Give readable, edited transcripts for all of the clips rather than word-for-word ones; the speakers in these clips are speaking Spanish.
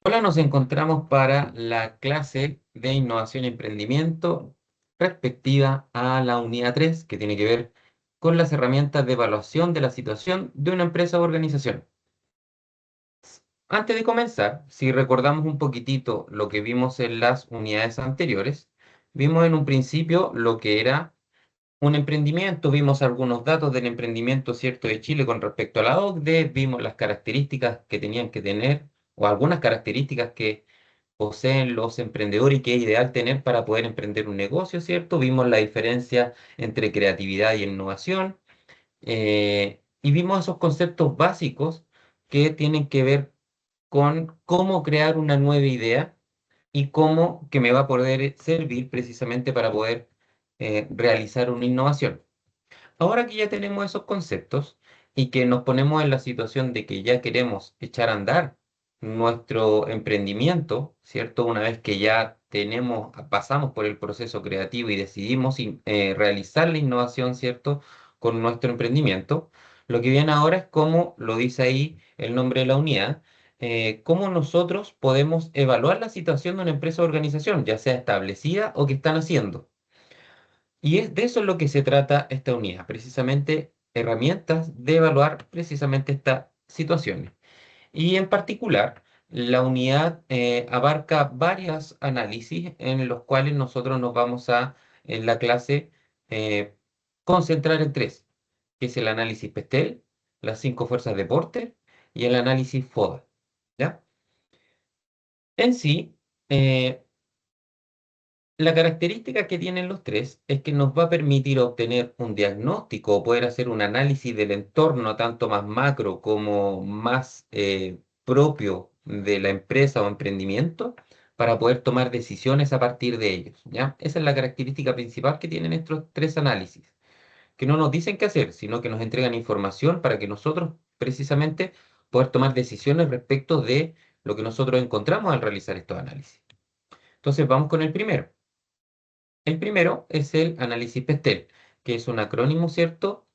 Hola, nos encontramos para la clase de innovación y emprendimiento respectiva a la unidad 3, que tiene que ver con las herramientas de evaluación de la situación de una empresa o organización. Antes de comenzar, si recordamos un poquitito lo que vimos en las unidades anteriores, vimos en un principio lo que era un emprendimiento, vimos algunos datos del emprendimiento, ¿cierto?, de Chile con respecto a la OCDE, vimos las características que tenían que tener o algunas características que poseen los emprendedores y que es ideal tener para poder emprender un negocio, ¿cierto? Vimos la diferencia entre creatividad y innovación, y vimos esos conceptos básicos que tienen que ver con cómo crear una nueva idea y cómo que me va a poder servir precisamente para poder realizar una innovación. Ahora que ya tenemos esos conceptos y que nos ponemos en la situación de que ya queremos echar a andar nuestro emprendimiento, ¿cierto? Una vez que ya pasamos por el proceso creativo y decidimos realizar la innovación, ¿cierto? Con nuestro emprendimiento, lo que viene ahora es cómo, lo dice ahí el nombre de la unidad, cómo nosotros podemos evaluar la situación de una empresa o organización, ya sea establecida o que están haciendo. Y es de eso es lo que se trata esta unidad, precisamente herramientas de evaluar precisamente estas situaciones. Y en particular, la unidad abarca varios análisis en los cuales nosotros nos vamos en la clase, eh, concentrar en tres, que es el análisis PESTEL, las cinco fuerzas de Porter y el análisis FODA. ¿Ya? En sí, eh, la característica que tienen los tres es que nos va a permitir obtener un diagnóstico o poder hacer un análisis del entorno tanto más macro como más propio de la empresa o emprendimiento para poder tomar decisiones a partir de ellos, ¿ya? Esa es la característica principal que tienen estos tres análisis, que no nos dicen qué hacer, sino que nos entregan información para que nosotros precisamente poder tomar decisiones respecto de lo que nosotros encontramos al realizar estos análisis. Entonces vamos con el primero. El primero es el análisis PESTEL, que es un acrónimo, ¿cierto?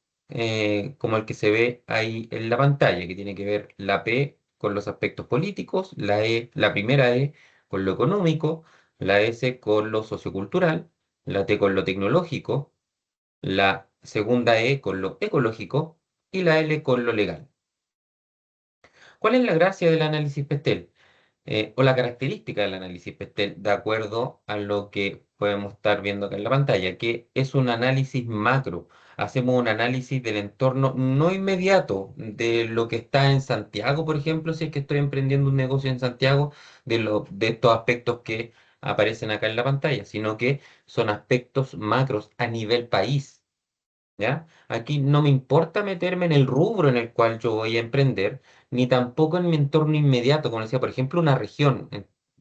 Como el que se ve ahí en la pantalla, que tiene que ver la P con los aspectos políticos, la E, la primera E con lo económico, la S con lo sociocultural, la T con lo tecnológico, la segunda E con lo ecológico y la L con lo legal. ¿Cuál es la gracia del análisis PESTEL? O la característica del análisis PESTEL, de acuerdo a lo que podemos estar viendo acá en la pantalla, que es un análisis macro. Hacemos un análisis del entorno no inmediato, de lo que está en Santiago, por ejemplo, si es que estoy emprendiendo un negocio en Santiago, de estos aspectos que aparecen acá en la pantalla, sino que son aspectos macros a nivel país. ¿Ya? Aquí no me importa meterme en el rubro en el cual yo voy a emprender, ni tampoco en mi entorno inmediato, como decía, por ejemplo, una región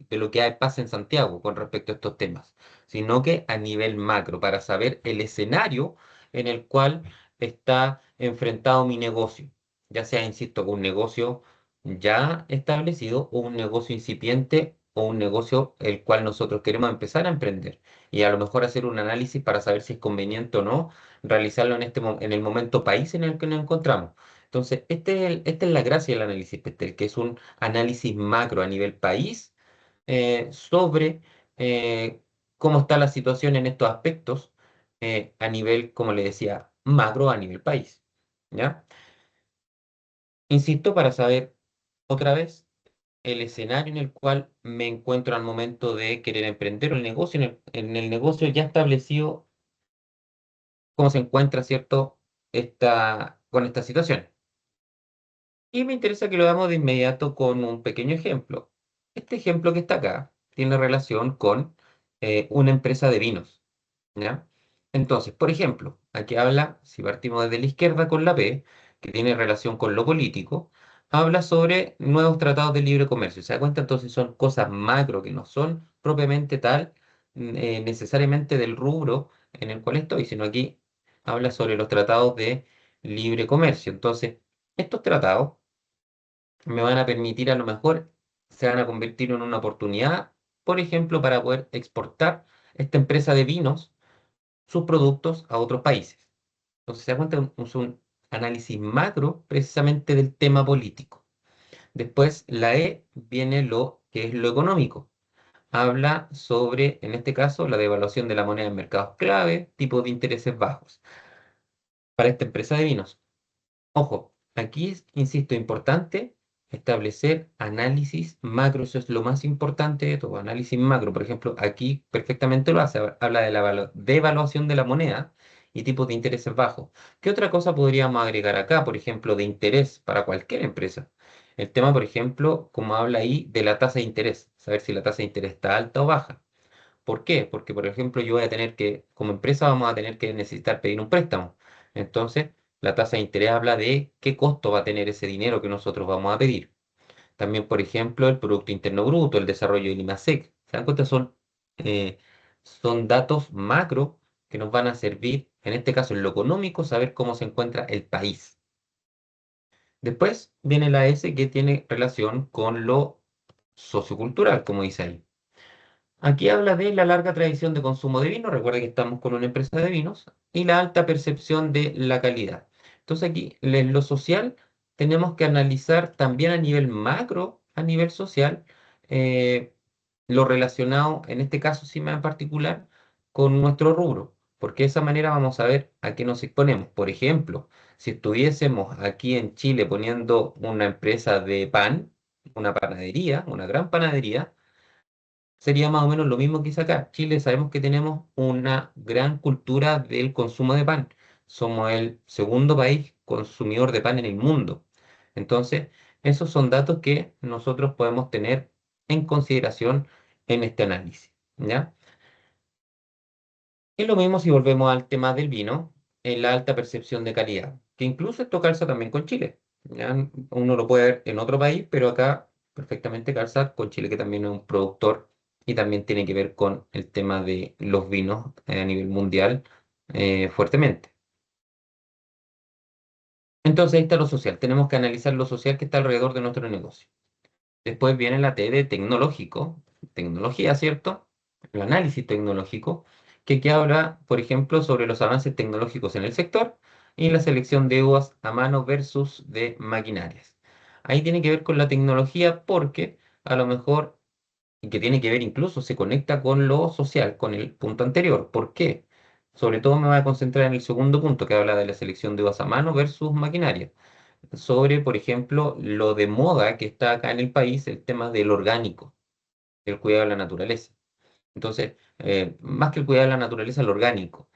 de lo que pasa en Santiago con respecto a estos temas, sino que a nivel macro, para saber el escenario en el cual está enfrentado mi negocio, ya sea, insisto, un negocio ya establecido o un negocio incipiente o un negocio el cual nosotros queremos empezar a emprender y a lo mejor hacer un análisis para saber si es conveniente o no realizarlo en el momento país en el que nos encontramos. Entonces, esta es la gracia del análisis PESTEL, que es un análisis macro a nivel país sobre cómo está la situación en estos aspectos a nivel, como le decía, macro a nivel país. ¿Ya? Insisto, para saber otra vez el escenario en el cual me encuentro al momento de querer emprender el negocio, en el negocio ya establecido, cómo se encuentra, ¿cierto? Con esta situación. Y me interesa que lo hagamos de inmediato con un pequeño ejemplo. Este ejemplo que está acá tiene relación con una empresa de vinos, ¿ya? Entonces, por ejemplo, aquí habla, si partimos desde la izquierda con la P, que tiene relación con lo político, habla sobre nuevos tratados de libre comercio. ¿Se da cuenta? Entonces son cosas macro que no son propiamente tal, necesariamente del rubro en el cual estoy, sino aquí habla sobre los tratados de libre comercio. Entonces, estos tratados me van a permitir, a lo mejor se van a convertir en una oportunidad, por ejemplo, para poder exportar esta empresa de vinos sus productos a otros países. Entonces se da cuenta, es un análisis macro precisamente del tema político. Después, la E viene lo que es lo económico. Habla sobre, en este caso, la devaluación de la moneda en mercados clave, tipos de intereses bajos para esta empresa de vinos. Ojo, aquí es, insisto, importante establecer análisis macro, eso es lo más importante de todo, análisis macro. Por ejemplo, aquí perfectamente lo hace, habla de la devaluación de la moneda y tipos de intereses bajos. ¿Qué otra cosa podríamos agregar acá, por ejemplo, de interés para cualquier empresa? El tema, por ejemplo, como habla ahí de la tasa de interés, saber si la tasa de interés está alta o baja. ¿Por qué? Porque, por ejemplo, yo voy a tener que, como empresa, vamos a tener que necesitar pedir un préstamo. Entonces, la tasa de interés habla de qué costo va a tener ese dinero que nosotros vamos a pedir. También, por ejemplo, el Producto Interno Bruto, el desarrollo del IMASEC. ¿Se dan cuenta? Eh, son datos macro que nos van a servir, en este caso, en lo económico, saber cómo se encuentra el país. Después viene la S que tiene relación con lo sociocultural, como dice ahí. Aquí habla de la larga tradición de consumo de vino, recuerda que estamos con una empresa de vinos, y la alta percepción de la calidad. Entonces aquí en lo social tenemos que analizar también a nivel macro, a nivel social, eh, lo relacionado, en este caso sí más en particular, con nuestro rubro, porque de esa manera vamos a ver a qué nos exponemos. Por ejemplo, si estuviésemos aquí en Chile poniendo una empresa de pan, una panadería, una gran panadería, sería más o menos lo mismo que hice acá. Chile sabemos que tenemos una gran cultura del consumo de pan. Somos el segundo país consumidor de pan en el mundo. Entonces, esos son datos que nosotros podemos tener en consideración en este análisis, ¿ya? Y lo mismo si volvemos al tema del vino, en la alta percepción de calidad, que incluso esto calza también con Chile. ¿Ya? Uno lo puede ver en otro país, pero acá perfectamente calza con Chile, que también es un productor y también tiene que ver con el tema de los vinos a nivel mundial fuertemente. Entonces ahí está lo social. Tenemos que analizar lo social que está alrededor de nuestro negocio. Después viene la T de tecnológico, tecnología, ¿cierto? El análisis tecnológico, que habla, por ejemplo, sobre los avances tecnológicos en el sector y la selección de uvas a mano versus de maquinarias. Ahí tiene que ver con la tecnología porque a lo mejor, y que tiene que ver incluso, se conecta con lo social, con el punto anterior. ¿Por qué? Sobre todo me voy a concentrar en el segundo punto que habla de la selección de uvas a mano versus maquinaria sobre, por ejemplo, lo de moda que está acá en el país, el tema del orgánico, el cuidado de la naturaleza. Entonces, más que el cuidado de la naturaleza, el orgánico,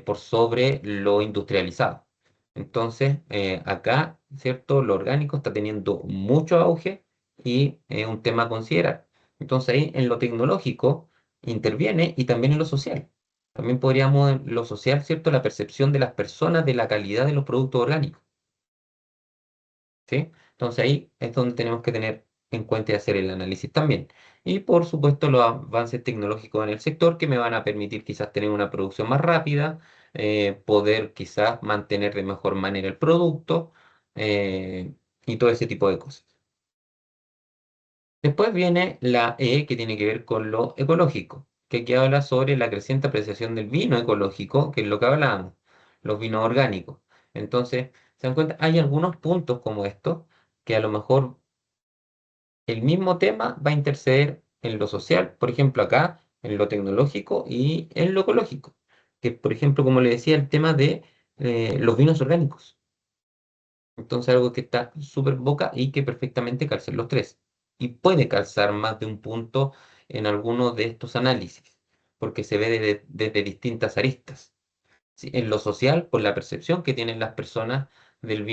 por sobre lo industrializado. Entonces, acá, ¿cierto? Lo orgánico está teniendo mucho auge y es un tema a considerar. Entonces, ahí en lo tecnológico interviene y también en lo social. También podríamos, en lo social, ¿cierto? La percepción de las personas de la calidad de los productos orgánicos. ¿Sí? Entonces ahí es donde tenemos que tener en cuenta y hacer el análisis también. Y por supuesto los avances tecnológicos en el sector que me van a permitir quizás tener una producción más rápida, poder quizás mantener de mejor manera el producto y todo ese tipo de cosas. Después viene la E que tiene que ver con lo ecológico, que aquí habla sobre la creciente apreciación del vino ecológico, que es lo que hablábamos, los vinos orgánicos. Entonces, se dan cuenta, hay algunos puntos como estos que a lo mejor el mismo tema va a interceder en lo social, por ejemplo, acá, en lo tecnológico y en lo ecológico. Que, por ejemplo, como le decía, el tema de los vinos orgánicos. Entonces, algo que está súper boca y que perfectamente calza en los tres. Y puede calzar más de un punto en alguno de estos análisis, porque se ve desde distintas aristas. ¿Sí? En lo social, por la percepción que tienen las personas del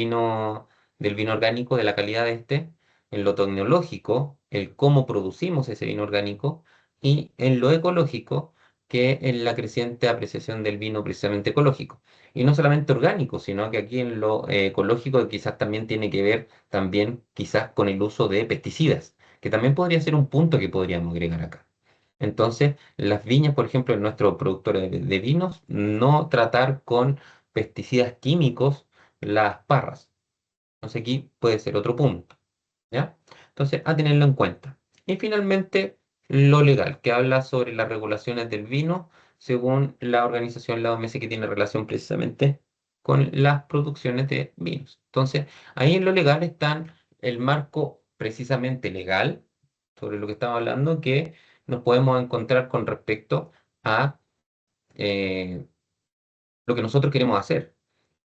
del vino orgánico, de la calidad de este, en lo tecnológico, el cómo producimos ese vino orgánico, y en lo ecológico, que es la creciente apreciación del vino precisamente ecológico. Y no solamente orgánico, sino que aquí en lo ecológico quizás también tiene que ver también quizás con el uso de pesticidas, que también podría ser un punto que podríamos agregar acá. Entonces, las viñas, por ejemplo, en nuestro productor de vinos, no tratar con pesticidas químicos las parras. Entonces, aquí puede ser otro punto, ¿ya? Entonces, a tenerlo en cuenta. Y finalmente, lo legal, que habla sobre las regulaciones del vino según la organización, la OMS, que tiene relación precisamente con las producciones de vinos. Entonces, ahí en lo legal están el marco precisamente legal sobre lo que estamos hablando, que nos podemos encontrar con respecto a eh, lo que nosotros queremos hacer.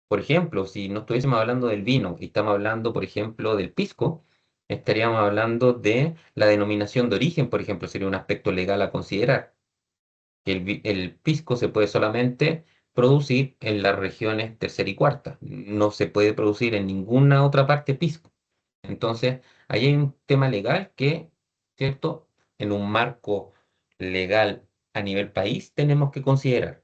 Por ejemplo, si no estuviésemos hablando del vino y estamos hablando, por ejemplo, del pisco, estaríamos hablando de la denominación de origen, por ejemplo, sería un aspecto legal a considerar, que el pisco se puede solamente producir en las regiones tercera y cuarta, no se puede producir en ninguna otra parte pisco. Entonces, ahí hay un tema legal que, ¿cierto? En un marco legal a nivel país tenemos que considerar.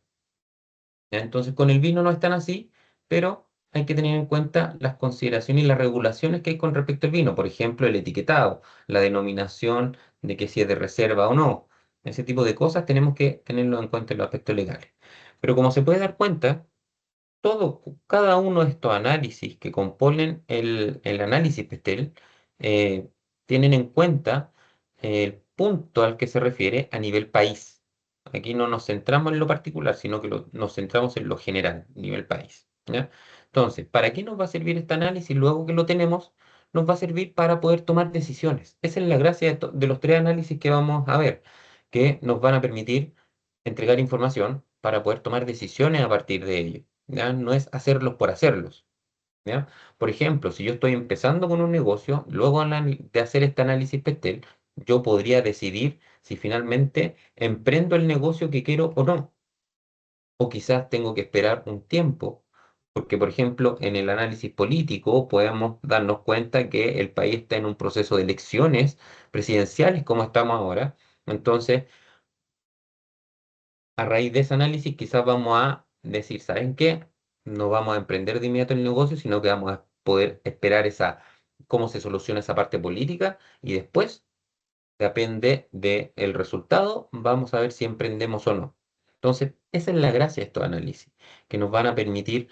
¿Ya? Entonces, con el vino no es tan así, pero hay que tener en cuenta las consideraciones y las regulaciones que hay con respecto al vino. Por ejemplo, el etiquetado, la denominación de que si es de reserva o no. Ese tipo de cosas tenemos que tenerlo en cuenta en los aspectos legales. Pero como se puede dar cuenta, cada uno de estos análisis que componen el análisis PESTEL eh, tienen en cuenta el punto al que se refiere a nivel país. Aquí no nos centramos en lo particular, sino que nos centramos en lo general, nivel país. ¿Ya? Entonces, ¿para qué nos va a servir este análisis? Luego que lo tenemos, nos va a servir para poder tomar decisiones. Esa es la gracia de los tres análisis que vamos a ver, que nos van a permitir entregar información para poder tomar decisiones a partir de ello. ¿Ya? No es hacerlos por hacerlos. ¿Ya? Por ejemplo, si yo estoy empezando con un negocio, luego de hacer este análisis PESTEL, yo podría decidir si finalmente emprendo el negocio que quiero o no. O quizás tengo que esperar un tiempo, porque por ejemplo, en el análisis político podemos darnos cuenta que el país está en un proceso de elecciones presidenciales como estamos ahora. Entonces, a raíz de ese análisis, quizás vamos a decir, ¿saben qué? No vamos a emprender de inmediato el negocio, sino que vamos a poder esperar cómo se soluciona esa parte política y después, depende del resultado, vamos a ver si emprendemos o no. Entonces, esa es la gracia de estos análisis, que nos van a permitir,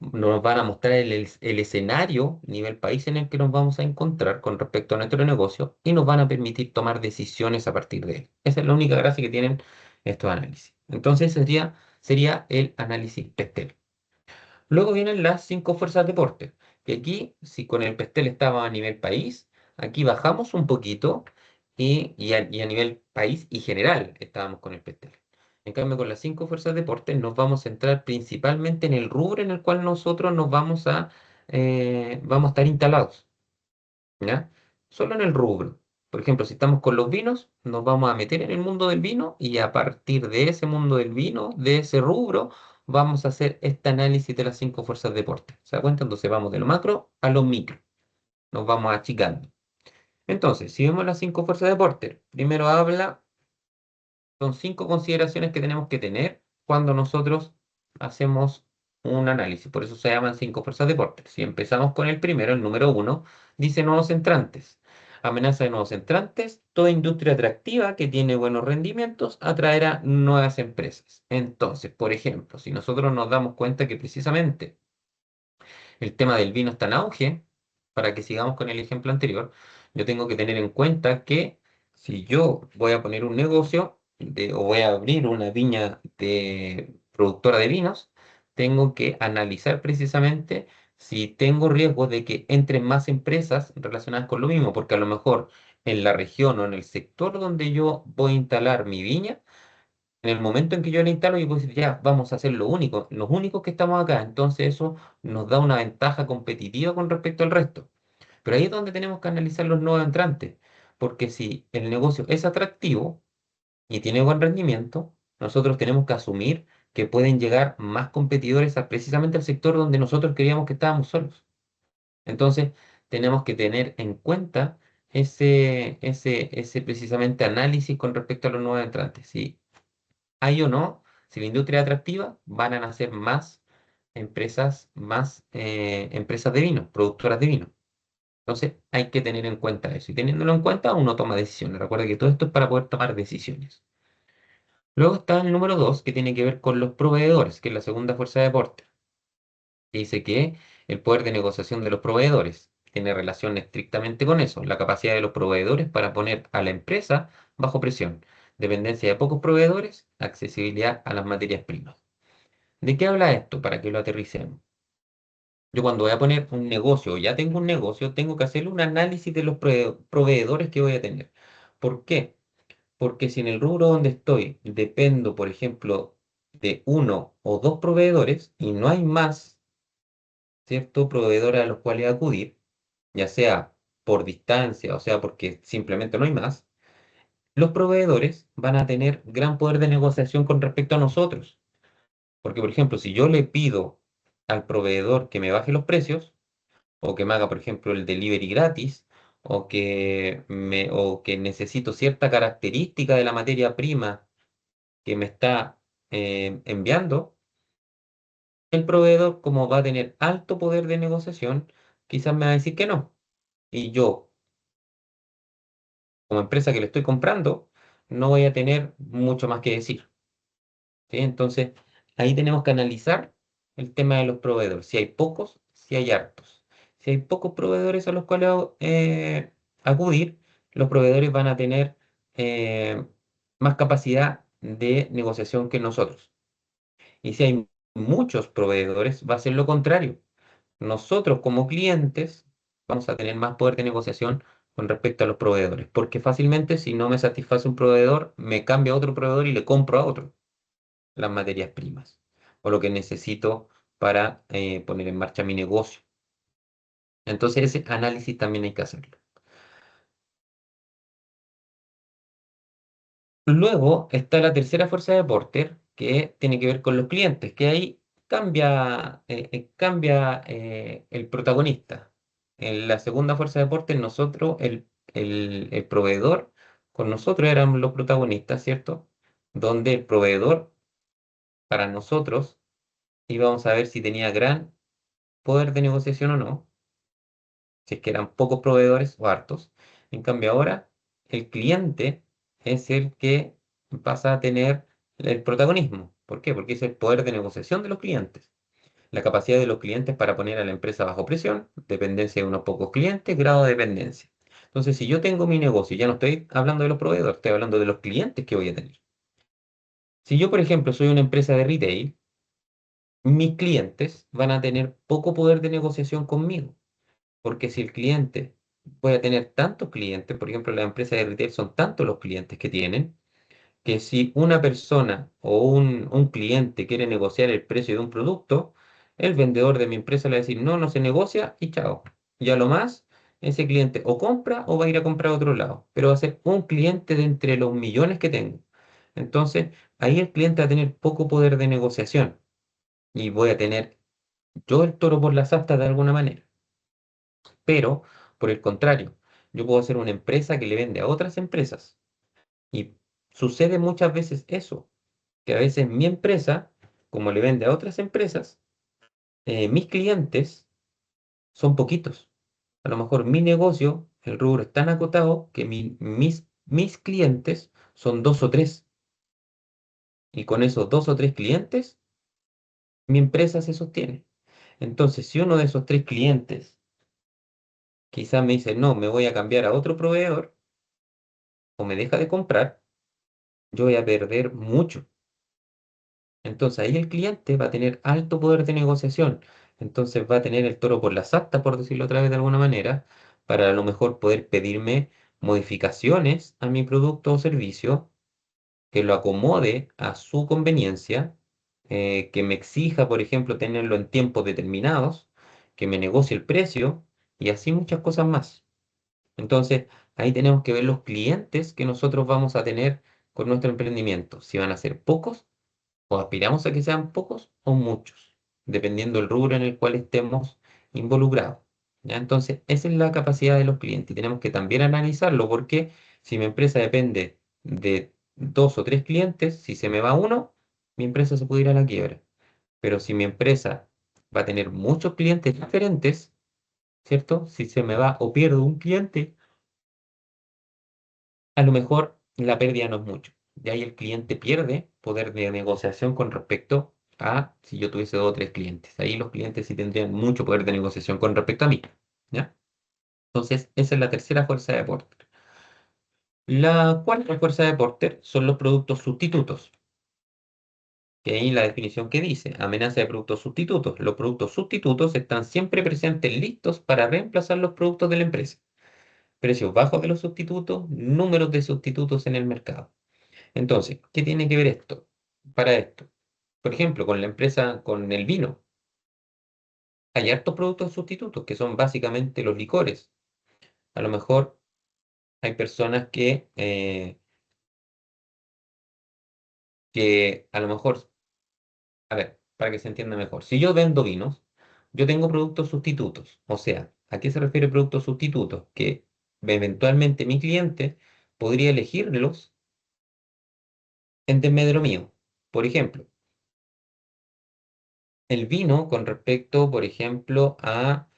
nos van a mostrar el escenario, nivel país en el que nos vamos a encontrar con respecto a nuestro negocio y nos van a permitir tomar decisiones a partir de él. Esa es la única gracia que tienen estos análisis. Entonces, sería el análisis PESTEL. Luego vienen las cinco fuerzas de Porter, que aquí, si con el Pestel estaba a nivel país, aquí bajamos un poquito y a nivel país y general estábamos con el Pestel. En cambio, con las cinco fuerzas de Porter nos vamos a centrar principalmente en el rubro en el cual nosotros vamos a estar instalados. ¿Ya? Solo en el rubro. Por ejemplo, si estamos con los vinos, nos vamos a meter en el mundo del vino y a partir de ese mundo del vino, de ese rubro, vamos a hacer este análisis de las cinco fuerzas de Porter. ¿Se da cuenta? Entonces vamos de lo macro a lo micro. Nos vamos achicando. Entonces, si vemos las cinco fuerzas de Porter, primero son cinco consideraciones que tenemos que tener cuando nosotros hacemos un análisis. Por eso se llaman cinco fuerzas de Porter. Si empezamos con el primero, el número uno, dice nuevos entrantes. Amenaza de nuevos entrantes. Toda industria atractiva que tiene buenos rendimientos atraerá nuevas empresas. Entonces, por ejemplo, si nosotros nos damos cuenta que precisamente el tema del vino está en auge, para que sigamos con el ejemplo anterior, yo tengo que tener en cuenta que si yo voy a poner un negocio o voy a abrir una viña de productora de vinos, tengo que analizar precisamente si tengo riesgo de que entren más empresas relacionadas con lo mismo, porque a lo mejor en la región o en el sector donde yo voy a instalar mi viña, en el momento en que yo la instalo, yo puedo decir, ya, vamos a ser los únicos que estamos acá. Entonces eso nos da una ventaja competitiva con respecto al resto. Pero ahí es donde tenemos que analizar los nuevos entrantes. Porque si el negocio es atractivo y tiene buen rendimiento, nosotros tenemos que asumir que pueden llegar más competidores precisamente al sector donde nosotros creíamos que estábamos solos. Entonces tenemos que tener en cuenta ese precisamente análisis con respecto a los nuevos entrantes. Si hay o no, si la industria es atractiva, van a nacer más empresas de vino, productoras de vino. Entonces hay que tener en cuenta eso. Y teniéndolo en cuenta, uno toma decisiones. Recuerda que todo esto es para poder tomar decisiones. Luego está el número dos, que tiene que ver con los proveedores, que es la segunda fuerza de deporte. Que dice que el poder de negociación de los proveedores tiene relación estrictamente con eso, la capacidad de los proveedores para poner a la empresa bajo presión, dependencia de pocos proveedores, accesibilidad a las materias primas. ¿De qué habla esto? Para que lo aterricemos. Yo cuando voy a poner un negocio o ya tengo un negocio, tengo que hacer un análisis de los proveedores que voy a tener. ¿Por qué? Porque si en el rubro donde estoy dependo, por ejemplo, de uno o dos proveedores y no hay más, ¿cierto? Proveedores a los cuales acudir, ya sea por distancia, o sea, porque simplemente no hay más, los proveedores van a tener gran poder de negociación con respecto a nosotros. Porque, por ejemplo, si yo le pido al proveedor que me baje los precios, o que me haga, por ejemplo, el delivery gratis, o que necesito cierta característica de la materia prima que me está enviando, el proveedor, como va a tener alto poder de negociación, quizás me va a decir que no. Y yo, como empresa que le estoy comprando, no voy a tener mucho más que decir. ¿Sí? Entonces, ahí tenemos que analizar el tema de los proveedores. Si hay pocos, si hay hartos. Si hay pocos proveedores a los cuales acudir, los proveedores van a tener eh, más capacidad de negociación que nosotros. Y si hay muchos proveedores, va a ser lo contrario. Nosotros como clientes vamos a tener más poder de negociación con respecto a los proveedores, porque fácilmente si no me satisface un proveedor, me cambio a otro proveedor y le compro a otro las materias primas o lo que necesito para poner en marcha mi negocio. Entonces ese análisis también hay que hacerlo. Luego está la tercera fuerza de Porter, que tiene que ver con los clientes, que ahí cambia el protagonista. En la segunda fuerza de Porter, nosotros, el proveedor, con nosotros éramos los protagonistas, ¿cierto? Donde el proveedor, para nosotros, íbamos a ver si tenía gran poder de negociación o no, si es que eran pocos proveedores o hartos. En cambio, ahora el cliente es el que pasa a tener el protagonismo. ¿Por qué? Porque es el poder de negociación de los clientes. La capacidad de los clientes para poner a la empresa bajo presión, dependencia de unos pocos clientes, grado de dependencia. Entonces, si yo tengo mi negocio, ya no estoy hablando de los proveedores, estoy hablando de los clientes que voy a tener. Si yo, por ejemplo, soy una empresa de retail, mis clientes van a tener poco poder de negociación conmigo. Porque si el cliente puede tener tantos clientes, por ejemplo, las empresas de retail son tantos los clientes que tienen, que si una persona o un cliente quiere negociar el precio de un producto, el vendedor de mi empresa le va a decir, no, no se negocia y chao. Ya lo más, ese cliente o compra o va a ir a comprar a otro lado, pero va a ser un cliente de entre los millones que tengo. Entonces, ahí el cliente va a tener poco poder de negociación y voy a tener yo el toro por las astas de alguna manera. Pero, por el contrario, yo puedo ser una empresa que le vende a otras empresas. Y sucede muchas veces eso, que a veces mi empresa, como le vende a otras empresas, mis clientes son poquitos. A lo mejor mi negocio, el rubro es tan acotado que mis clientes son dos o tres. Y con esos dos o tres clientes, mi empresa se sostiene. Entonces, si uno de esos tres clientes quizás me dice, no, me voy a cambiar a otro proveedor o me deja de comprar, yo voy a perder mucho. Entonces ahí el cliente va a tener alto poder de negociación. Entonces va a tener el toro por las astas, por decirlo otra vez de alguna manera, para a lo mejor poder pedirme modificaciones a mi producto o servicio que lo acomode a su conveniencia, que me exija, por ejemplo, tenerlo en tiempos determinados, que me negocie el precio y así muchas cosas más. Entonces, ahí tenemos que ver los clientes que nosotros vamos a tener con nuestro emprendimiento. Si van a ser pocos o aspiramos a que sean pocos o muchos, dependiendo del rubro en el cual estemos involucrados. ¿Ya? Entonces, esa es la capacidad de los clientes y tenemos que también analizarlo porque si mi empresa depende de dos o tres clientes, si se me va uno, mi empresa se puede ir a la quiebra. Pero si mi empresa va a tener muchos clientes diferentes, ¿cierto? Si se me va o pierdo un cliente, a lo mejor la pérdida no es mucho. De ahí el cliente pierde poder de negociación con respecto a si yo tuviese dos o tres clientes. Ahí los clientes sí tendrían mucho poder de negociación con respecto a mí. ¿Ya? Entonces, esa es la tercera fuerza de Porter. La cuarta fuerza de Porter son los productos sustitutos. Que ahí la definición que dice, amenaza de productos sustitutos. Los productos sustitutos están siempre presentes listos para reemplazar los productos de la empresa. precios bajos de los sustitutos, números de sustitutos en el mercado. Entonces, ¿qué tiene que ver esto? Para esto, por ejemplo, con la empresa, con el vino, hay hartos productos sustitutos que son básicamente los licores. A lo mejor hay personas que a lo mejor, a ver, para que se entienda mejor, si yo vendo vinos, yo tengo productos sustitutos. O sea, ¿a qué se refiere productos sustitutos? Que eventualmente mi cliente podría elegirlos en desmedro mío. Por ejemplo, el vino con respecto, por ejemplo, a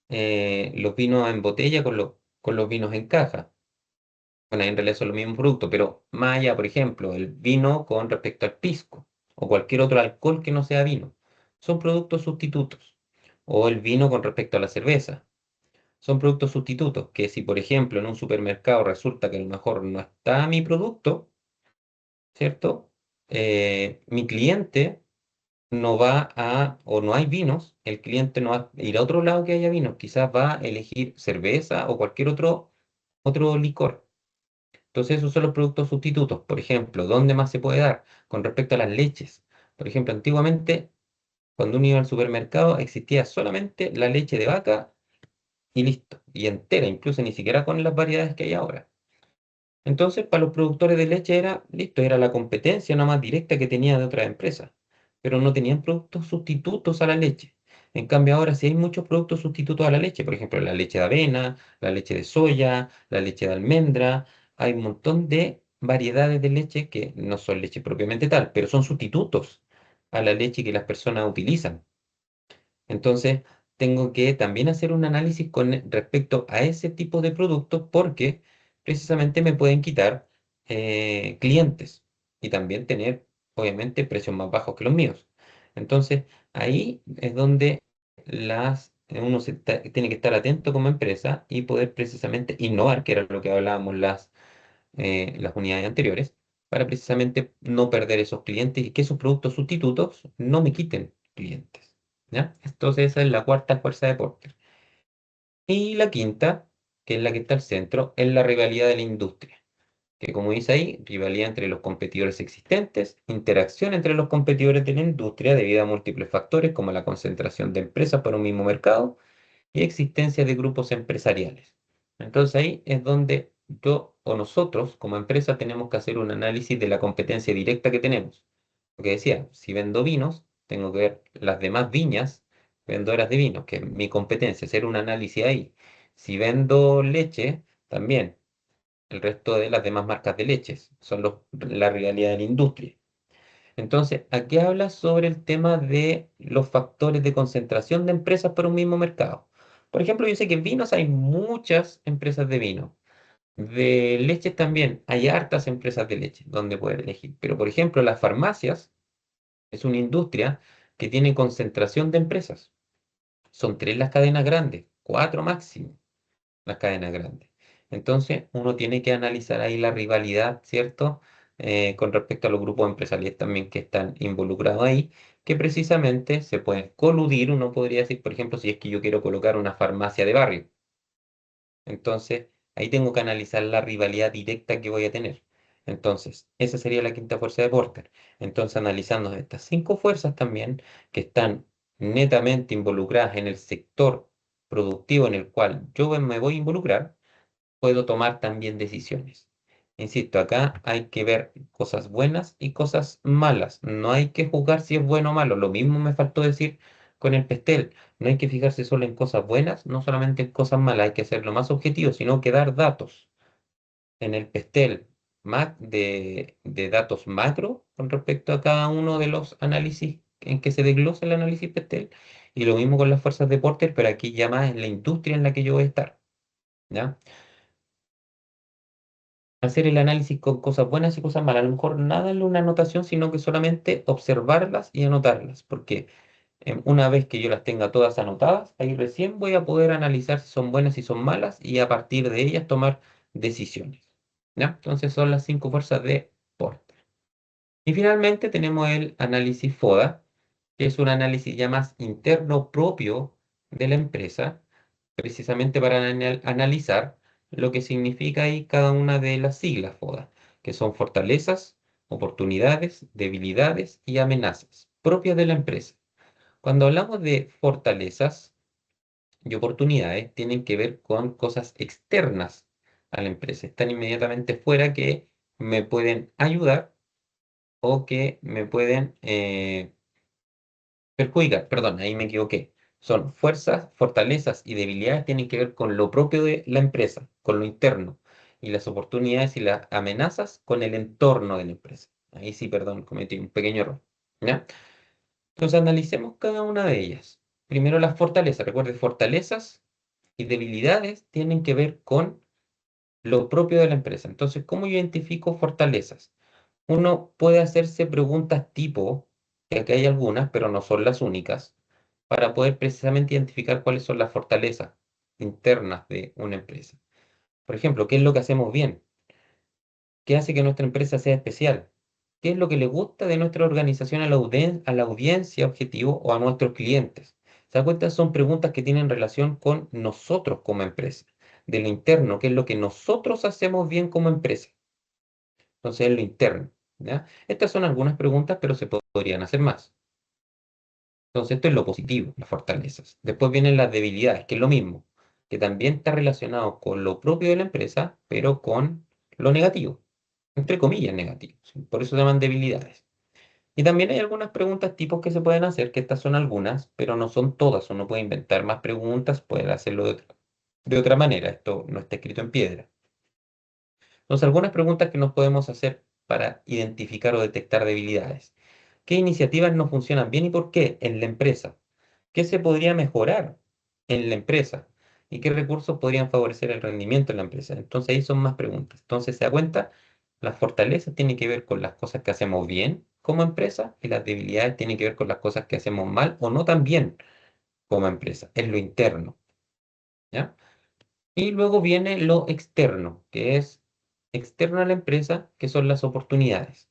los vinos en botella con los vinos en caja. Bueno, en realidad son los mismos productos, pero más allá, por ejemplo, el vino con respecto al pisco o cualquier otro alcohol que no sea vino, son productos sustitutos. O el vino con respecto a la cerveza, son productos sustitutos, que si, por ejemplo, en un supermercado resulta que a lo mejor no está mi producto, ¿cierto? Mi cliente no va a, o no hay vinos, el cliente no va a ir a otro lado que haya vinos, quizás va a elegir cerveza o cualquier otro licor. Entonces, esos son los productos sustitutos. Por ejemplo, ¿dónde más se puede dar? Con respecto a las leches. Por ejemplo, antiguamente, cuando uno iba al supermercado, existía solamente la leche de vaca y listo, y entera, incluso ni siquiera con las variedades que hay ahora. Entonces, para los productores de leche era, listo, era la competencia no más directa que tenía de otras empresas, pero no tenían productos sustitutos a la leche. En cambio, ahora sí hay muchos productos sustitutos a la leche, por ejemplo, la leche de avena, la leche de soya, la leche de almendra, hay un montón de variedades de leche que no son leche propiamente tal, pero son sustitutos a la leche que las personas utilizan. Entonces, tengo que también hacer un análisis con respecto a ese tipo de productos porque precisamente me pueden quitar clientes y también tener, obviamente, precios más bajos que los míos. Entonces, ahí es donde uno tiene que estar atento como empresa y poder precisamente innovar, que era lo que hablábamos las unidades anteriores, para precisamente no perder esos clientes y que esos productos sustitutos no me quiten clientes. ¿Ya? Entonces esa es la cuarta fuerza de Porter. Y la quinta, que es la que está al centro, es la rivalidad de la industria, que como dice ahí, rivalidad entre los competidores existentes, interacción entre los competidores de la industria debido a múltiples factores como la concentración de empresas para un mismo mercado y existencia de grupos empresariales. Entonces ahí es donde yo o nosotros como empresa tenemos que hacer un análisis de la competencia directa que tenemos. Porque decía, si vendo vinos, tengo que ver las demás viñas vendedoras de vinos, que es mi competencia, hacer un análisis ahí. Si vendo leche, también el resto de las demás marcas de leches, son la realidad de la industria. Entonces, aquí habla sobre el tema de los factores de concentración de empresas por un mismo mercado. Por ejemplo, yo sé que en vinos hay muchas empresas de vino. De leches también hay hartas empresas de leche donde poder elegir. Pero, por ejemplo, las farmacias es una industria que tiene concentración de empresas. Son tres las cadenas grandes, cuatro máximo las cadenas grandes. Entonces, uno tiene que analizar ahí la rivalidad, ¿cierto? Con respecto a los grupos empresariales también que están involucrados ahí, que precisamente se pueden coludir, uno podría decir, por ejemplo, si es que yo quiero colocar una farmacia de barrio. Entonces, ahí tengo que analizar la rivalidad directa que voy a tener. Entonces, esa sería la quinta fuerza de Porter. Entonces, analizando estas cinco fuerzas también que están netamente involucradas en el sector productivo en el cual yo me voy a involucrar, puedo tomar también decisiones. Insisto, acá hay que ver cosas buenas y cosas malas. No hay que juzgar si es bueno o malo. Lo mismo me faltó decir con el pestel. No hay que fijarse solo en cosas buenas, no solamente en cosas malas. Hay que ser lo más objetivo, sino que dar datos. En el pestel de datos macro con respecto a cada uno de los análisis en que se desglosa el análisis pestel. Y lo mismo con las fuerzas de Porter, pero aquí ya más en la industria en la que yo voy a estar. ¿Ya? Hacer el análisis con cosas buenas y cosas malas. A lo mejor nada en una anotación, sino que solamente observarlas y anotarlas, porque una vez que yo las tenga todas anotadas, ahí recién voy a poder analizar si son buenas y son malas y a partir de ellas tomar decisiones. ¿Ya? Entonces son las cinco fuerzas de Porter. Y finalmente tenemos el análisis FODA, que es un análisis ya más interno propio de la empresa, precisamente para analizar lo que significa ahí cada una de las siglas FODA, que son fortalezas, oportunidades, debilidades y amenazas propias de la empresa. Cuando hablamos de fortalezas y oportunidades, tienen que ver con cosas externas a la empresa, están inmediatamente fuera que me pueden ayudar o que me pueden perjudicar. Perdón, ahí me equivoqué. Son fuerzas, fortalezas y debilidades tienen que ver con lo propio de la empresa, con lo interno, y las oportunidades y las amenazas con el entorno de la empresa. Ahí sí, perdón, cometí un pequeño error. ¿Ya? Entonces analicemos cada una de ellas. Primero las fortalezas. Recuerde, fortalezas y debilidades tienen que ver con lo propio de la empresa. Entonces, ¿cómo yo identifico fortalezas? Uno puede hacerse preguntas tipo, que aquí hay algunas, pero no son las únicas, para poder precisamente identificar cuáles son las fortalezas internas de una empresa. Por ejemplo, ¿qué es lo que hacemos bien? ¿Qué hace que nuestra empresa sea especial? ¿Qué es lo que le gusta de nuestra organización a a la audiencia objetivo o a nuestros clientes? ¿Se da cuenta? Son preguntas que tienen relación con nosotros como empresa, de lo interno, qué es lo que nosotros hacemos bien como empresa. Entonces, es lo interno. ¿Ya? Estas son algunas preguntas, pero se podrían hacer más. Entonces, esto es lo positivo, las fortalezas. Después vienen las debilidades, que es lo mismo, que también está relacionado con lo propio de la empresa, pero con lo negativo, entre comillas negativo. ¿Sí? Por eso se llaman debilidades. Y también hay algunas preguntas tipos que se pueden hacer, que estas son algunas, pero no son todas. Uno puede inventar más preguntas, puede hacerlo de otra manera. Esto no está escrito en piedra. Entonces, algunas preguntas que nos podemos hacer para identificar o detectar debilidades. ¿Qué iniciativas no funcionan bien y por qué en la empresa? ¿Qué se podría mejorar en la empresa? ¿Y qué recursos podrían favorecer el rendimiento en la empresa? Entonces, ahí son más preguntas. Entonces, se da cuenta, las fortalezas tienen que ver con las cosas que hacemos bien como empresa y las debilidades tienen que ver con las cosas que hacemos mal o no tan bien como empresa, en lo interno. ¿Ya? Y luego viene lo externo, que es externo a la empresa, que son las oportunidades.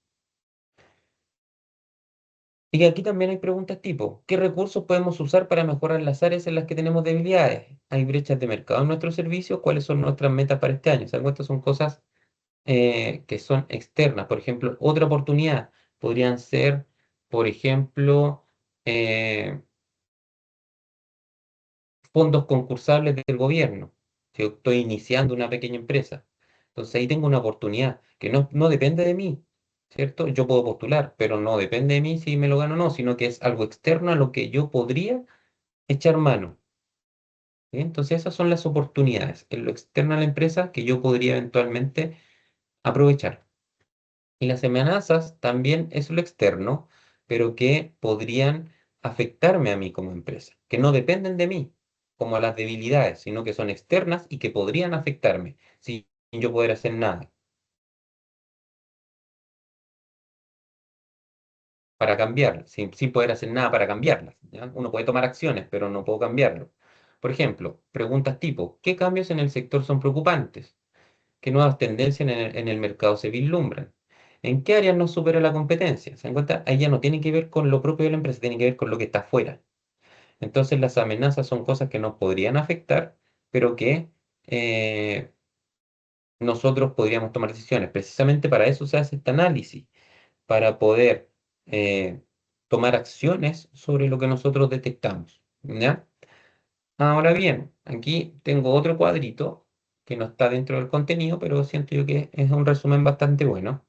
Y aquí también hay preguntas tipo, ¿qué recursos podemos usar para mejorar las áreas en las que tenemos debilidades? ¿Hay brechas de mercado en nuestros servicios? ¿Cuáles son nuestras metas para este año? O sea, estas son cosas que son externas. Por ejemplo, otra oportunidad podrían ser, por ejemplo, eh, fondos concursables del gobierno. Si yo estoy iniciando una pequeña empresa, entonces ahí tengo una oportunidad que no depende de mí, ¿cierto? Yo puedo postular, pero no depende de mí si me lo gano o no, sino que es algo externo a lo que yo podría echar mano. ¿Sí? Entonces esas son las oportunidades en lo externo a la empresa que yo podría eventualmente aprovechar. Y las amenazas también es lo externo, pero que podrían afectarme a mí como empresa, que no dependen de mí, como las debilidades, sino que son externas y que podrían afectarme sin yo poder hacer nada para cambiarlas, sin poder hacer nada para cambiarlas. ¿Ya? Uno puede tomar acciones, pero no puedo cambiarlo. Por ejemplo, preguntas tipo, ¿qué cambios en el sector son preocupantes? ¿Qué nuevas tendencias en el mercado se vislumbran? ¿En qué áreas nos supera la competencia? ¿Se dan cuenta? Ahí ya no tiene que ver con lo propio de la empresa, tiene que ver con lo que está afuera. Entonces las amenazas son cosas que nos podrían afectar, pero que eh, nosotros podríamos tomar decisiones. Precisamente para eso se hace este análisis, para poder eh, tomar acciones sobre lo que nosotros detectamos. ¿Ya? Ahora bien, aquí tengo otro cuadrito que no está dentro del contenido, pero siento yo que es un resumen bastante bueno.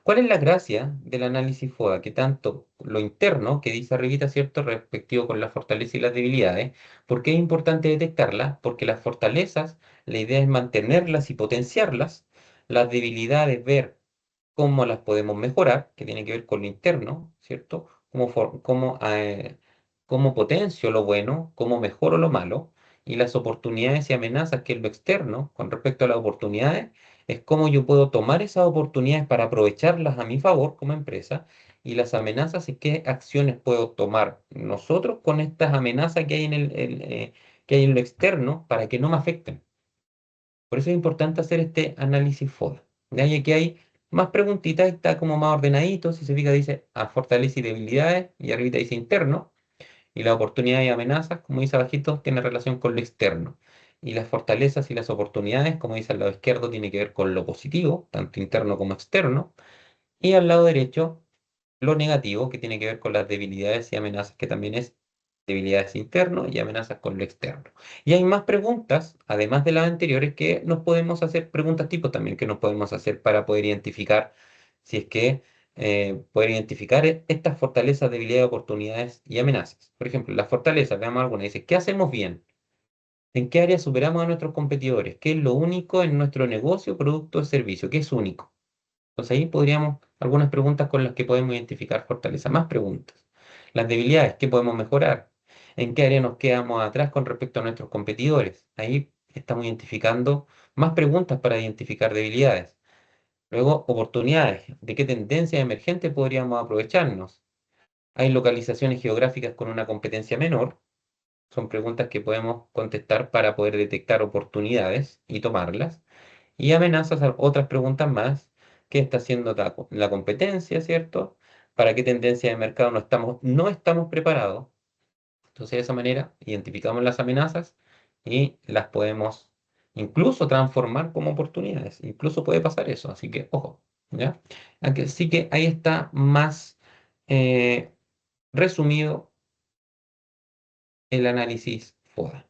¿Cuál es la gracia del análisis FODA? Que tanto lo interno, que dice arribita, ¿cierto?, respectivo con las fortalezas y las debilidades, ¿por qué es importante detectarlas? Porque las fortalezas, la idea es mantenerlas y potenciarlas, las debilidades, ver cómo las podemos mejorar, que tiene que ver con lo interno, ¿cierto? Cómo potencio lo bueno, cómo mejoro lo malo, y las oportunidades y amenazas, que es lo externo, con respecto a las oportunidades, es cómo yo puedo tomar esas oportunidades para aprovecharlas a mi favor como empresa, y las amenazas es qué acciones puedo tomar nosotros con estas amenazas que hay que hay en lo externo para que no me afecten. Por eso es importante hacer este análisis FODA. ¿Ya? Y aquí hay más preguntitas, está como más ordenadito. Si se fija, dice a fortaleza y debilidades, y arriba dice interno. Y las oportunidades y amenazas, como dice abajito, tiene relación con lo externo. Y las fortalezas y las oportunidades, como dice al lado izquierdo, tiene que ver con lo positivo, tanto interno como externo. Y al lado derecho, lo negativo, que tiene que ver con las debilidades y amenazas, que también es debilidades internas y amenazas con lo externo. Y hay más preguntas, además de las anteriores, que nos podemos hacer, preguntas tipo también que nos podemos hacer para poder identificar si es que poder identificar estas fortalezas, debilidades, oportunidades y amenazas. Por ejemplo, las fortalezas, veamos alguna, dice, ¿qué hacemos bien? ¿En qué área superamos a nuestros competidores? ¿Qué es lo único en nuestro negocio, producto o servicio? ¿Qué es único? Entonces ahí podríamos, algunas preguntas con las que podemos identificar fortaleza. Más preguntas. Las debilidades, ¿qué podemos mejorar? ¿En qué área nos quedamos atrás con respecto a nuestros competidores? Ahí estamos identificando más preguntas para identificar debilidades. Luego, oportunidades. ¿De qué tendencias emergentes podríamos aprovecharnos? ¿Hay localizaciones geográficas con una competencia menor? Son preguntas que podemos contestar para poder detectar oportunidades y tomarlas. Y amenazas a otras preguntas más. ¿Qué está haciendo la competencia, cierto? ¿Para qué tendencia de mercado no estamos preparados? Entonces, de esa manera, identificamos las amenazas y las podemos incluso transformar como oportunidades. Incluso puede pasar eso, así que ojo, ¿ya? Así que ahí está más eh, resumido el análisis FODA.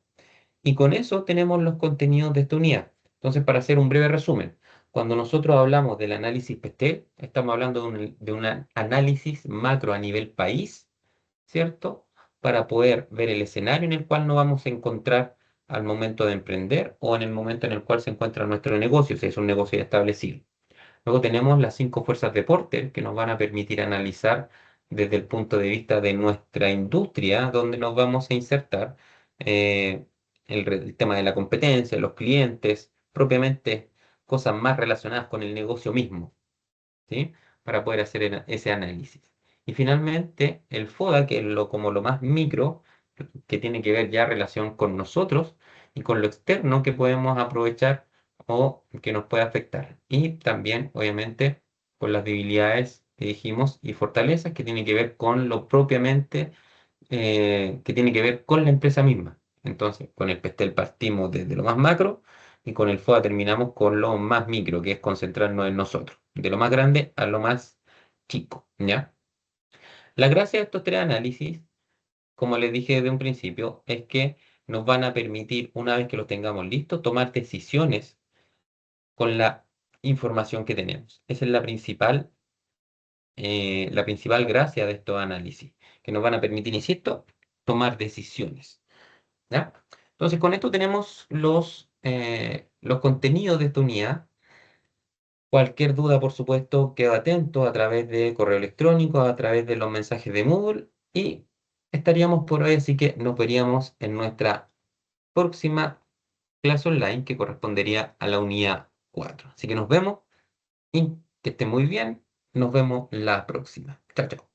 Y con eso tenemos los contenidos de esta unidad. Entonces, para hacer un breve resumen, cuando nosotros hablamos del análisis PESTEL, estamos hablando de un análisis macro a nivel país, ¿cierto? Para poder ver el escenario en el cual nos vamos a encontrar al momento de emprender o en el momento en el cual se encuentra nuestro negocio, si es un negocio ya establecido. Luego tenemos las 5 fuerzas de Porter que nos van a permitir analizar desde el punto de vista de nuestra industria, donde nos vamos a insertar eh, el tema de la competencia, los clientes, propiamente cosas más relacionadas con el negocio mismo, ¿sí? Para poder hacer ese análisis. Y finalmente el FODA, que es como lo más micro, que tiene que ver ya relación con nosotros y con lo externo que podemos aprovechar o que nos puede afectar. Y también, obviamente, con las debilidades que dijimos y fortalezas que tiene que ver con lo propiamente, que tiene que ver con la empresa misma. Entonces, con el PESTEL partimos desde lo más macro y con el FODA terminamos con lo más micro, que es concentrarnos en nosotros, de lo más grande a lo más chico, ¿ya? La gracia de estos tres análisis, como les dije desde un principio, es que nos van a permitir, una vez que los tengamos listos, tomar decisiones con la información que tenemos. Esa es la principal gracia de estos análisis, que nos van a permitir, insisto, tomar decisiones. ¿Ya? Entonces, con esto tenemos los contenidos de esta unidad. Cualquier duda, por supuesto, quedo atento a través de correo electrónico, a través de los mensajes de Moodle y estaríamos por hoy, así que nos veríamos en nuestra próxima clase online que correspondería a la unidad 4. Así que nos vemos y que esté muy bien. Nos vemos la próxima. Chao, chao.